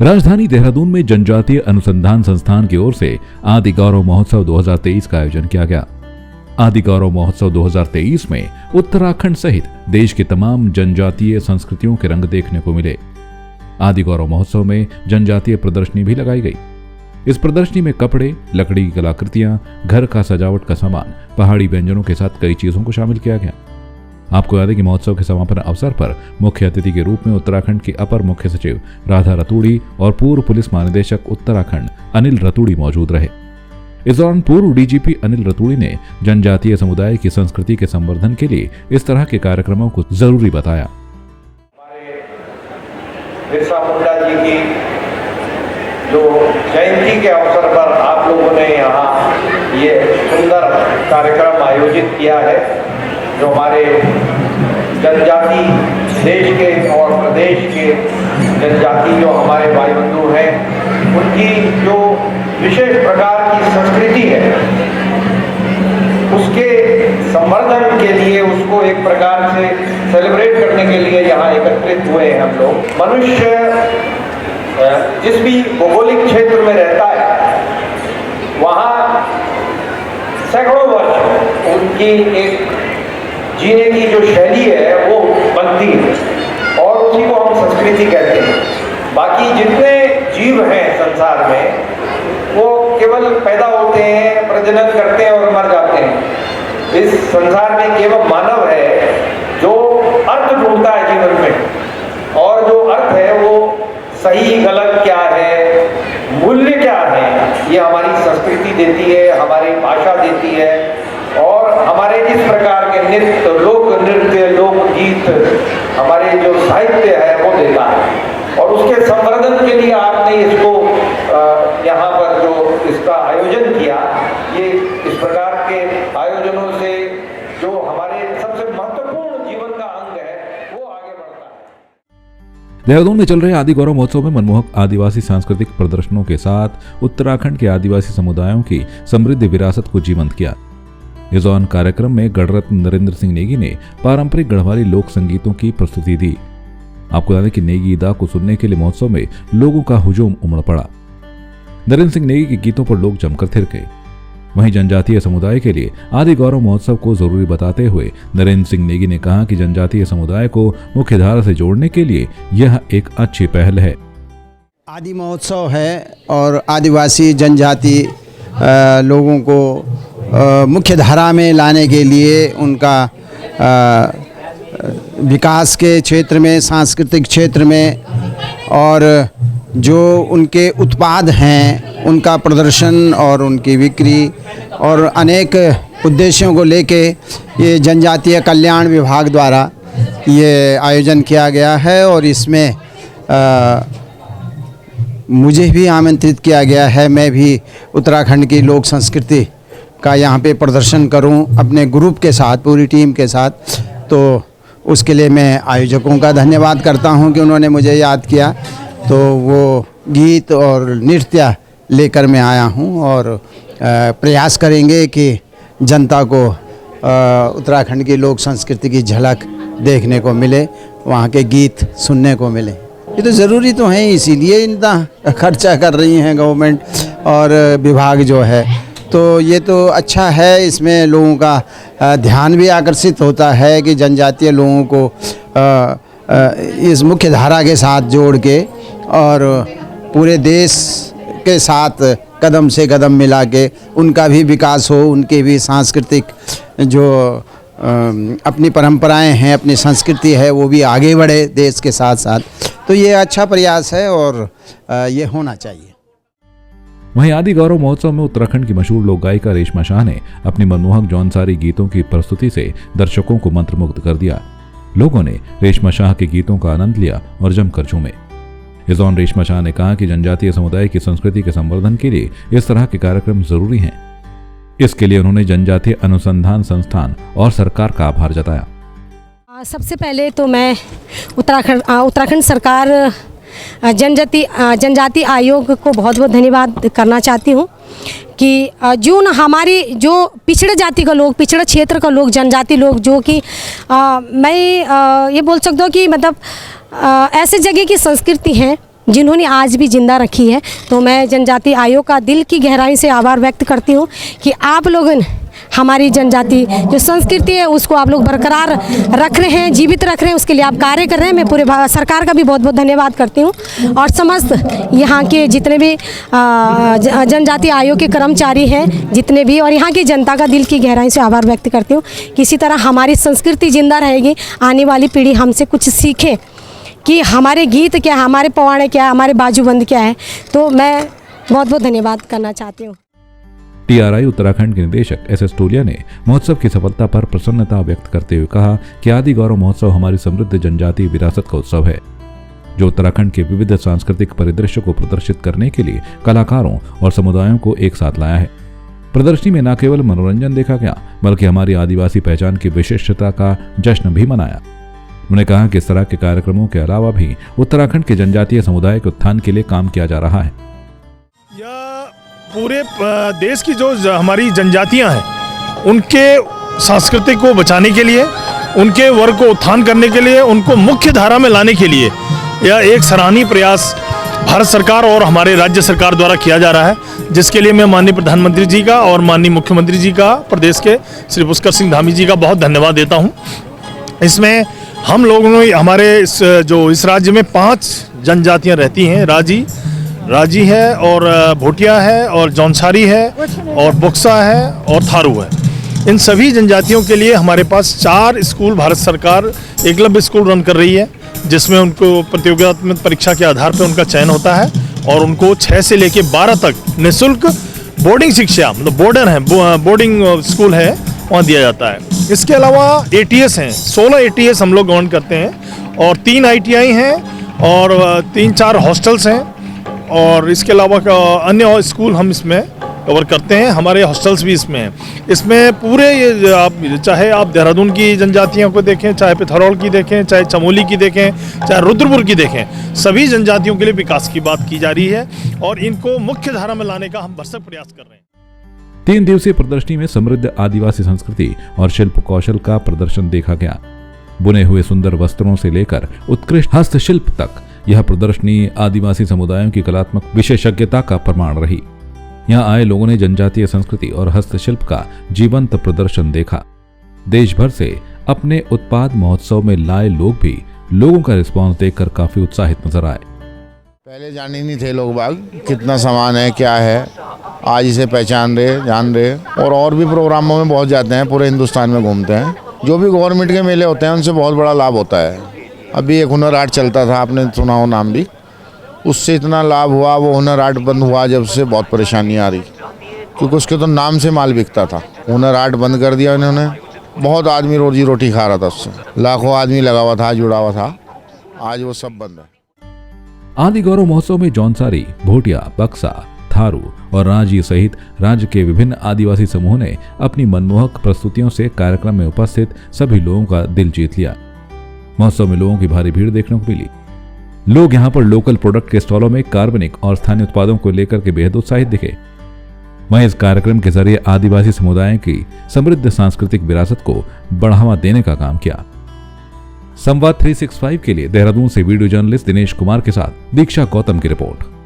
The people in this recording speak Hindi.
राजधानी देहरादून में जनजातीय अनुसंधान संस्थान की ओर से आदि गौरव महोत्सव 2023 का आयोजन किया गया। आदि गौरव महोत्सव 2023 में उत्तराखंड सहित देश की तमाम जनजातीय संस्कृतियों के रंग देखने को मिले। आदि गौरव महोत्सव में जनजातीय प्रदर्शनी भी लगाई गई। इस प्रदर्शनी में कपड़े, लकड़ी की कलाकृतियां, घर का सजावट का सामान, पहाड़ी व्यंजनों के साथ कई चीजों को शामिल किया गया। आपको याद है कि महोत्सव के समापन अवसर पर मुख्य अतिथि के रूप में उत्तराखंड के अपर मुख्य सचिव राधा रतूड़ी और पूर्व पुलिस महानिदेशक उत्तराखंड अनिल रतूड़ी मौजूद रहे। इस दौरान पूर्व डीजीपी अनिल रतूड़ी ने जनजातीय समुदाय की संस्कृति के संवर्धन के लिए इस तरह के कार्यक्रमों को जरूरी बताया। बिरसा मुंडा जी की जो जयंती के अवसर पर आप लोगों ने यहाँ ये सुंदर कार्यक्रम आयोजित किया है, जो हमारे जनजाति देश के और प्रदेश के जनजाति जो हमारे भाई बंधु हैं, उनकी जो विशेष प्रकार की संस्कृति है, उसके संवर्धन के लिए, उसको एक प्रकार से सेलिब्रेट करने के लिए यहाँ एकत्रित हुए हैं हम लोग। मनुष्य जिस भी भौगोलिक क्षेत्र में रहता है, वहाँ सैकड़ों वर्ष उनकी एक जीने की जो शैली है वो बनती है और उसी को हम संस्कृति कहते हैं। बाकी जितने जीव हैं संसार में, वो केवल पैदा होते हैं, प्रजनन करते हैं और मर जाते हैं। इस संसार में केवल मानव है जो अर्थ ढूंढता है जीवन में, और जो अर्थ है वो सही गलत क्या है, मूल्य क्या है, ये हमारी संस्कृति देती है, हमारी भाषा देती है, और हमारे इस प्रकार के नृत्य, लोक नृत्य, लोकगीत, हमारे जो साहित्य है वो देता है। और उसके संवर्धन के लिए आपने इसको यहाँ पर जो इसका आयोजन किया, ये इस प्रकार के आयोजनों से जो हमारे सबसे महत्वपूर्ण जीवन का अंग है वो आगे बढ़ता है। देहरादून में चल रहे आदि गौरव महोत्सव में मनमोहक आदिवासी सांस्कृतिक प्रदर्शनों के साथ उत्तराखंड के आदिवासी समुदायों की समृद्ध विरासत को जीवंत किया। इस दौरान कार्यक्रम में गढ़रत्न नरेंद्र सिंह नेगी ने पारंपरिक गढ़वाली लोक संगीतों की प्रस्तुति दी। आपको याद है कि नेगी दा को सुनने के लिए महोत्सव में लोगों का हुजूम उमड़ पड़ा। नरेंद्र सिंह नेगी के गीतों पर लोग जमकर थिर गए। वहीं जनजातीय समुदाय के लिए आदि गौरव महोत्सव को जरूरी बताते हुए नरेंद्र सिंह नेगी ने कहा कि जनजातीय समुदाय को मुख्यधारा से जोड़ने के लिए यह एक अच्छी पहल है। आदि महोत्सव है और आदिवासी जनजाति लोगों को मुख्य धारा में लाने के लिए, उनका विकास के क्षेत्र में, सांस्कृतिक क्षेत्र में, और जो उनके उत्पाद हैं उनका प्रदर्शन और उनकी बिक्री और अनेक उद्देश्यों को लेके ये जनजातीय कल्याण विभाग द्वारा ये आयोजन किया गया है। और इसमें मुझे भी आमंत्रित किया गया है। मैं भी उत्तराखंड की लोक संस्कृति का यहाँ पे प्रदर्शन करूँ अपने ग्रुप के साथ, पूरी टीम के साथ। तो उसके लिए मैं आयोजकों का धन्यवाद करता हूँ कि उन्होंने मुझे याद किया। तो वो गीत और नृत्य लेकर मैं आया हूँ और प्रयास करेंगे कि जनता को उत्तराखंड की लोक संस्कृति की झलक देखने को मिले, वहाँ के गीत सुनने को मिले। ये तो ज़रूरी तो है, इसीलिए इतना खर्चा कर रही हैं गवर्नमेंट और विभाग जो है। तो ये तो अच्छा है, इसमें लोगों का ध्यान भी आकर्षित होता है कि जनजातीय लोगों को इस मुख्य धारा के साथ जोड़ के और पूरे देश के साथ कदम से कदम मिला के उनका भी विकास हो, उनके भी सांस्कृतिक जो अपनी परंपराएं हैं, अपनी संस्कृति है, वो भी आगे बढ़े देश के साथ साथ। तो ये अच्छा प्रयास है और ये होना चाहिए। वहीं आदि गौरव महोत्सव में उत्तराखंड की मशहूर लोक गायिका रेशमा शाह ने अपनी मनमोहक जौनसारी गीतों की प्रस्तुति से दर्शकों को मंत्रमुग्ध कर दिया। लोगों ने रेशमा शाह के गीतों का आनंद लिया और जमकर झूमे। इस दौरान रेशमा शाह ने कहा कि जनजातीय समुदाय की संस्कृति के संवर्धन के लिए इस तरह के कार्यक्रम जरूरी हैं। इसके लिए उन्होंने जनजातीय अनुसंधान संस्थान और सरकार का आभार जताया। सबसे पहले तो मैं उत्तराखंड सरकार जनजाति आयोग को बहुत बहुत धन्यवाद करना चाहती हूँ कि जो न हमारी जो पिछड़े जाति का लोग, पिछड़े क्षेत्र का लोग, जनजाति लोग, जो कि मैं ये बोल सकता हूँ कि मतलब ऐसे जगह की संस्कृति है जिन्होंने आज भी जिंदा रखी है। तो मैं जनजाति आयोग का दिल की गहराई से आभार व्यक्त करती हूँ कि आप लोगों ने हमारी जनजाति जो संस्कृति है उसको आप लोग बरकरार रख रहे हैं, जीवित रख रहे हैं, उसके लिए आप कार्य कर रहे हैं। मैं पूरे सरकार का भी बहुत बहुत धन्यवाद करती हूँ और समस्त यहाँ के जितने भी जनजाति आयोग के कर्मचारी हैं जितने भी, और यहाँ की जनता का दिल की गहराई से आभार व्यक्त करती हूँ कि इसी तरह हमारी संस्कृति जिंदा रहेगी, आने वाली पीढ़ी हमसे कुछ सीखे कि हमारे गीत क्या है, हमारे पवाड़े क्या है, हमारे बाजूबंद क्या है। तो मैं बहुत बहुत धन्यवाद करना चाहती हूँ। टीआरआई उत्तराखंड के निदेशक एस टोलिया ने महोत्सव की सफलता पर प्रसन्नता व्यक्त करते हुए कहा कि आदि गौरव महोत्सव हमारी समृद्ध जनजातीय विरासत का उत्सव है जो उत्तराखंड के विविध सांस्कृतिक परिदृश्य को प्रदर्शित करने के लिए कलाकारों और समुदायों को एक साथ लाया है। प्रदर्शनी में न केवल मनोरंजन देखा गया बल्कि हमारी आदिवासी पहचान की विशिष्टता का जश्न भी मनाया। उन्होंने कहा कि इस तरह के कार्यक्रमों के अलावा भी उत्तराखंड के जनजातीय समुदाय के उत्थान के लिए काम किया जा रहा है। पूरे देश की जो हमारी जनजातियां हैं उनके संस्कृति को बचाने के लिए, उनके वर्ग को उत्थान करने के लिए, उनको मुख्य धारा में लाने के लिए यह एक सराहनीय प्रयास भारत सरकार और हमारे राज्य सरकार द्वारा किया जा रहा है, जिसके लिए मैं माननीय प्रधानमंत्री जी का और माननीय मुख्यमंत्री जी का, प्रदेश के श्री पुष्कर सिंह धामी जी का बहुत धन्यवाद देता हूँ। इसमें हम लोगों ने हमारे इस राज्य में 5 जनजातियाँ रहती हैं, राजी है और भोटिया है और जौनसारी है और बुक्सा है और थारू है। इन सभी जनजातियों के लिए हमारे पास 4 स्कूल भारत सरकार एकलव्य स्कूल रन कर रही है, जिसमें उनको प्रतियोगितात्मक परीक्षा के आधार पर उनका चयन होता है और उनको 6 से लेकर 12 तक निःशुल्क बोर्डिंग शिक्षा, मतलब बोर्डर है, बोर्डिंग स्कूल है, वहाँ दिया जाता है। इसके अलावा ATS हैं, 16 ATS हम लोग गवर्न करते हैं और 3 ITI हैं और 3-4 हॉस्टल्स हैं और इसके अलावा अन्य स्कूल हम इसमें कवर करते हैं। हमारे हॉस्टल्स भी इसमें हैं। इसमें पूरे चाहे आप देहरादून की जनजातियों को देखें, चाहे पिथौरागढ़ की देखें, चाहे चमोली की देखें, चाहे रुद्रपुर की देखें, सभी जनजातियों के लिए विकास की बात की जा रही है और इनको मुख्य धारा में लाने का हम भरसक प्रयास कर रहे हैं। 3 दिवसीय प्रदर्शनी में समृद्ध आदिवासी संस्कृति और शिल्प कौशल का प्रदर्शन देखा गया। बुने हुए सुंदर वस्त्रों से लेकर उत्कृष्ट हस्तशिल्प तक यह प्रदर्शनी आदिवासी समुदायों की कलात्मक विशेषज्ञता का प्रमाण रही। यहाँ आए लोगों ने जनजातीय संस्कृति और हस्तशिल्प का जीवंत प्रदर्शन देखा। देश भर से अपने उत्पाद महोत्सव में लाए लोग भी लोगों का रिस्पांस देखकर काफी उत्साहित नजर आए। पहले जान ही नहीं थे लोग बाग कितना सामान है, क्या है, आज इसे पहचान रहे, जान रहे और भी प्रोग्रामों में बहुत जाते हैं, पूरे हिंदुस्तान में घूमते हैं। जो भी गवर्नमेंट के मेले होते हैं उनसे बहुत बड़ा लाभ होता है। अभी एक हुनर हाट चलता था, आपने सुना हो नाम भी, उससे इतना लाभ हुआ, वो हुनर हाट बंद हुआ जब से बहुत परेशानी आ रही, क्योंकि उसके तो नाम से माल बिकता था। हुनर हाट बंद कर दिया इन्होंने, बहुत आदमी रोजी रोटी खा रहा था उससे, लाखों आदमी लगा हुआ था, जुड़ा हुआ था, आज वो सब बंद है। आदि गौरव महोत्सव में जौनसारी, भोटिया, बक्सा, थारू और राजी सहित राज्य के विभिन्न आदिवासी समूहों ने अपनी मनमोहक प्रस्तुतियों से कार्यक्रम में उपस्थित सभी लोगों का दिल जीत लिया। महोत्सव में लोगों की भारी भीड़ देखने को मिली। लोग यहां पर लोकल प्रोडक्ट के स्टॉलों में कार्बनिक और स्थानीय उत्पादों को लेकर के बेहद उत्साहित दिखे। वहीं इस कार्यक्रम के जरिए आदिवासी समुदाय की समृद्ध सांस्कृतिक विरासत को बढ़ावा देने का काम किया। संवाद 365 के लिए देहरादून से वीडियो जर्नलिस्ट दिनेश कुमार के साथ दीक्षा गौतम की रिपोर्ट।